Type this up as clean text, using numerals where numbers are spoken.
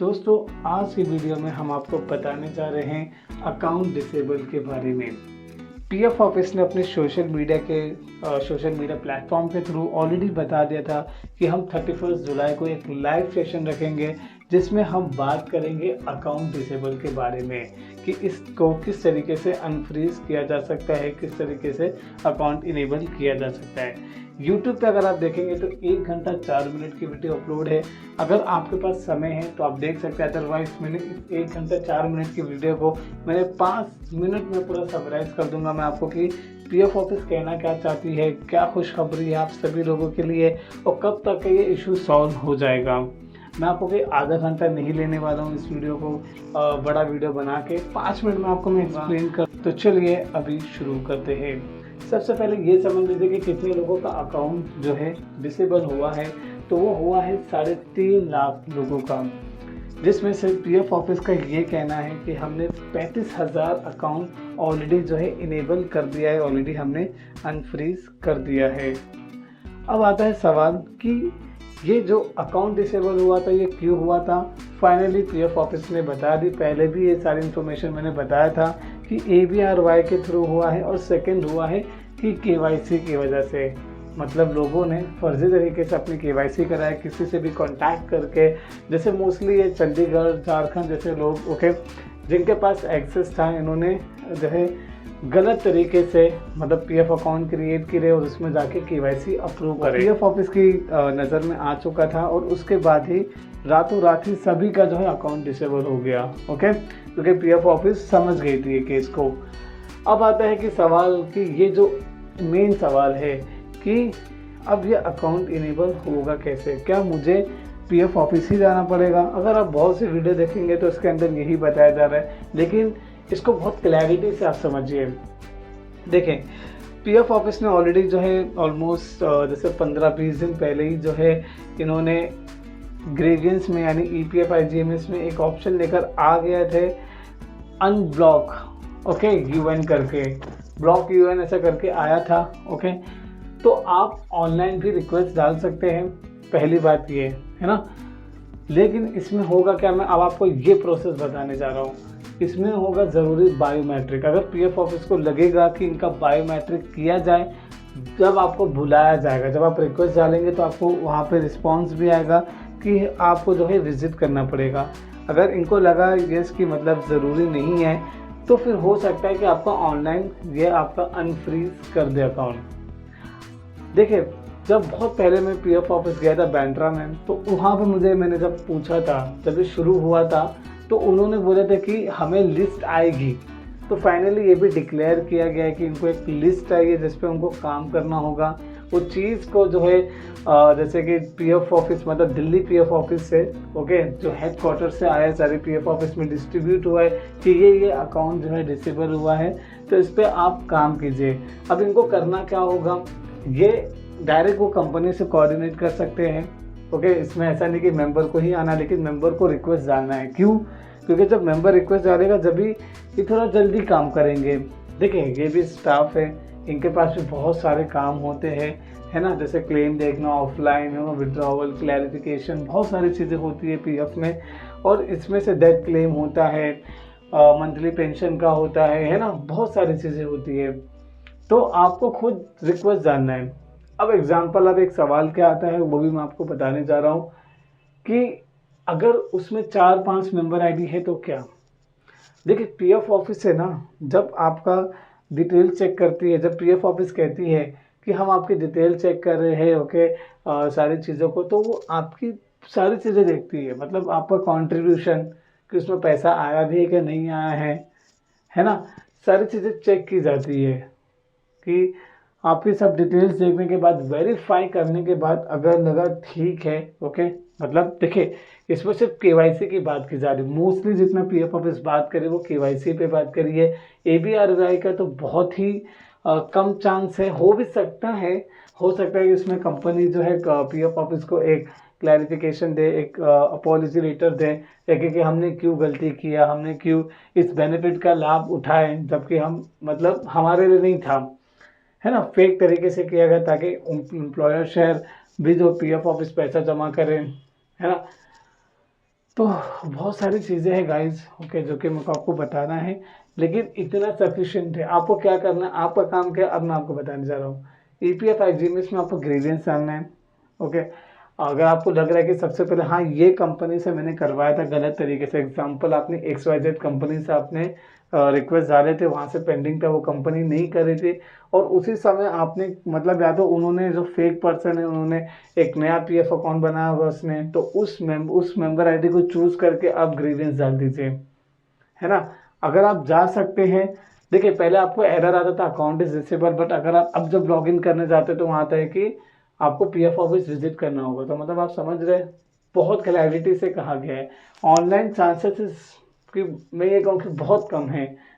दोस्तों, आज की वीडियो में हम आपको बताने जा रहे हैं अकाउंट डिसेबल के बारे में। पीएफ ऑफिस ने अपने सोशल मीडिया प्लेटफॉर्म के थ्रू ऑलरेडी बता दिया था कि हम 31 जुलाई को एक लाइव सेशन रखेंगे जिसमें हम बात करेंगे अकाउंट डिसेबल के बारे में कि इसको किस तरीके से अनफ्रीज किया जा सकता है, किस तरीके से अकाउंट इनेबल किया जा सकता है। यूट्यूब पे अगर आप देखेंगे तो 1 घंटा 4 मिनट की वीडियो अपलोड है। अगर आपके पास समय है तो आप देख सकते हैं, अदरवाइज मैंने इस 1 घंटा 4 मिनट की वीडियो को मैंने 5 मिनट में पूरा समराइज कर दूंगा मैं आपको कि पीएफ ऑफिस कहना क्या चाहती है, क्या खुशखबरी है आप सभी लोगों के लिए और कब तक ये इशू सॉल्व हो जाएगा। मैं आपको कोई आधा घंटा नहीं लेने वाला हूँ इस वीडियो को बड़ा वीडियो बना के 5 मिनट में आपको मैं एक्सप्लेन कर। तो चलिए अभी शुरू करते हैं। सबसे पहले ये समझ लीजिए कि कितने लोगों का अकाउंट जो है डिसेबल हुआ है। तो वो हुआ है 3.5 लाख लोगों का, जिसमें से पीएफ ऑफिस का ये कहना है कि हमने 35,000 अकाउंट ऑलरेडी जो है इनेबल कर दिया है, ऑलरेडी हमने अनफ्रीज कर दिया है। अब आता है सवाल कि ये जो अकाउंट डिसेबल हुआ था ये क्यों हुआ था। फाइनली पीएफ ऑफिस ने बता दी, पहले भी ये सारी इन्फॉर्मेशन मैंने बताया था कि ABRY के थ्रू हुआ है और सेकंड हुआ है कि KYC की वजह से, मतलब लोगों ने फर्जी तरीके से अपनी KYC कराया किसी से भी कांटेक्ट करके। जैसे मोस्टली ये चंडीगढ़, झारखंड जैसे लोग ओके जिनके पास एक्सेस था, इन्होंने जो है गलत तरीके से मतलब पीएफ अकाउंट क्रिएट करे और उसमें जाके KYC अप्रूव करे। पीएफ ऑफिस की नज़र में आ चुका था और उसके बाद ही रातों रात ही सभी का जो है अकाउंट डिसेबल हो गया ओके, क्योंकि पीएफ ऑफिस समझ गई थी ये केस को। अब आता है कि सवाल कि ये जो मेन सवाल है कि अब ये अकाउंट इनेबल होगा कैसे, क्या मुझे पीएफ ऑफिस ही जाना पड़ेगा। अगर आप बहुत से वीडियो देखेंगे तो इसके अंदर यही बताया जा रहा है, लेकिन इसको बहुत क्लैरिटी से आप समझिए। देखें, पीएफ ऑफिस ने ऑलरेडी जो है ऑलमोस्ट जैसे 15-20 दिन पहले ही जो है इन्होंने ग्रेवियंस में यानी EPF IGMS में एक ऑप्शन लेकर आ गए थे, अनब्लॉक ओके UN करके, ब्लॉक UN ऐसा करके आया था ओके। तो आप ऑनलाइन भी रिक्वेस्ट डाल सकते हैं, पहली बात ये है ना। लेकिन इसमें होगा क्या, मैं अब आपको ये प्रोसेस बताने जा रहा हूँ। इसमें होगा ज़रूरी बायोमेट्रिक। अगर पीएफ ऑफिस को लगेगा कि इनका बायोमेट्रिक किया जाए, जब आपको बुलाया जाएगा, जब आप रिक्वेस्ट डालेंगे तो आपको वहाँ पे रिस्पांस भी आएगा कि आपको जो है विज़िट करना पड़ेगा। अगर इनको लगा यस कि मतलब ज़रूरी नहीं है तो फिर हो सकता है कि आपका ऑनलाइन ये आपका अनफ्रीज कर दे अकाउंट। देखिए, जब बहुत पहले मैं पीएफ ऑफिस गया था बैंड्रा में, तो वहाँ पे मैंने जब पूछा था, जब ये शुरू हुआ था तो उन्होंने बोला था कि हमें लिस्ट आएगी। तो फाइनली ये भी डिक्लेयर किया गया है कि इनको एक लिस्ट आई है जिस पे उनको काम करना होगा। वो चीज़ को जो है जैसे कि पीएफ ऑफिस मतलब दिल्ली पीएफ ऑफिस से ओके जो हेडक्वार्टर से आया है, सारे पीएफ ऑफिस में डिस्ट्रीब्यूट हुआ है कि ये अकाउंट जो है डिसेबल हुआ है, तो इस पर आप काम कीजिए। अब इनको करना क्या होगा, ये डायरेक्ट वो कंपनी से कोऑर्डिनेट कर सकते हैं ओके। इसमें ऐसा नहीं कि मेंबर को ही आना, लेकिन मेंबर को रिक्वेस्ट डालना है। क्यों? क्योंकि जब मेंबर रिक्वेस्ट डालेगा जब भी ये थोड़ा जल्दी काम करेंगे। देखिए, ये भी स्टाफ है, इनके पास भी बहुत सारे काम होते हैं है ना, जैसे क्लेम देखना, ऑफलाइन विड्रॉवल, क्लैरिफिकेशन, बहुत सारी चीज़ें होती है पीएफ में। और इसमें से डेथ क्लेम होता है, मंथली पेंशन का होता है ना, बहुत सारी चीज़ें होती है। तो आपको खुद रिक्वेस्ट डालना है। अब एग्जाम्पल, अब एक सवाल क्या आता है वो भी मैं आपको बताने जा रहा हूँ कि अगर उसमें 4-5 मेंबर आईडी है तो क्या। देखिए, पीएफ ऑफिस है ना, जब आपका डिटेल चेक करती है, जब पीएफ ऑफिस कहती है कि हम आपकी डिटेल चेक कर रहे हैं ओके सारी चीज़ों को, तो वो आपकी सारी चीज़ें देखती है। मतलब आपका कंट्रीब्यूशन कि उसमें पैसा आया भी है कि नहीं आया है ना, सारी चीज़ें चेक की जाती है कि आपकी सब डिटेल्स देखने के बाद, वेरीफाई करने के बाद अगर लगा ठीक है ओके, मतलब देखिए इसमें सिर्फ KYC की बात की जा रही है। मोस्टली जितना पीएफ ऑफिस बात करे वो KYC पे बात करी है। ABRY का तो बहुत ही कम चांस है, हो भी सकता है, हो सकता है कि इसमें कंपनी जो है पीएफ ऑफिस को एक क्लैरिफिकेशन दे, एक अपॉलॉजी लेटर दे कि हमने क्यों गलती किया, हमने क्यों इस बेनिफिट का लाभ उठाए, जबकि हम मतलब हमारे लिए नहीं था, है ना, फेक तरीके से किया गया ताकि एम्प्लॉयर शेयर भी जो पीएफ ऑफिस पैसा जमा करें, है ना। तो बहुत सारी चीज़ें हैं गाइस, ओके, जो कि मेरे को आपको बताना है, लेकिन इतना सफिशिएंट है। आपको क्या करना है, आपका काम क्या है, अब मैं आपको बताने जा रहा हूँ। ईपीएफ आईजीएमएस में आपको ग्रेवियंस डालना है, ओके। अगर आपको लग रहा है कि सबसे पहले हाँ ये कंपनी से मैंने करवाया था गलत तरीके से, एग्जाम्पल आपने एक्स वाई जेड कंपनी से आपने रिक्वेस्ट डाले थे, वहाँ से पेंडिंग था, वो कंपनी नहीं कर रही थी, और उसी समय आपने मतलब या तो उन्होंने जो फेक पर्सन है उन्होंने एक नया पीएफ अकाउंट बनाया होगा उसने, तो उस मेंबर आईडी को चूज करके आप ग्रीवेंस डाल दीजिए, है ना। अगर आप जा सकते हैं, देखिए पहले आपको एरर आता था अकाउंट इज डिसेबल, बट अगर आप अब जब लॉगिन करने जाते हैं तो वहाँ आता है कि आपको पीएफ ऑफिस विजिट करना होगा, तो मतलब आप समझ रहे हैं, बहुत क्लैरिटी से कहा गया है। ऑनलाइन चांसेस की मैं ये कहूँ कि बहुत कम है,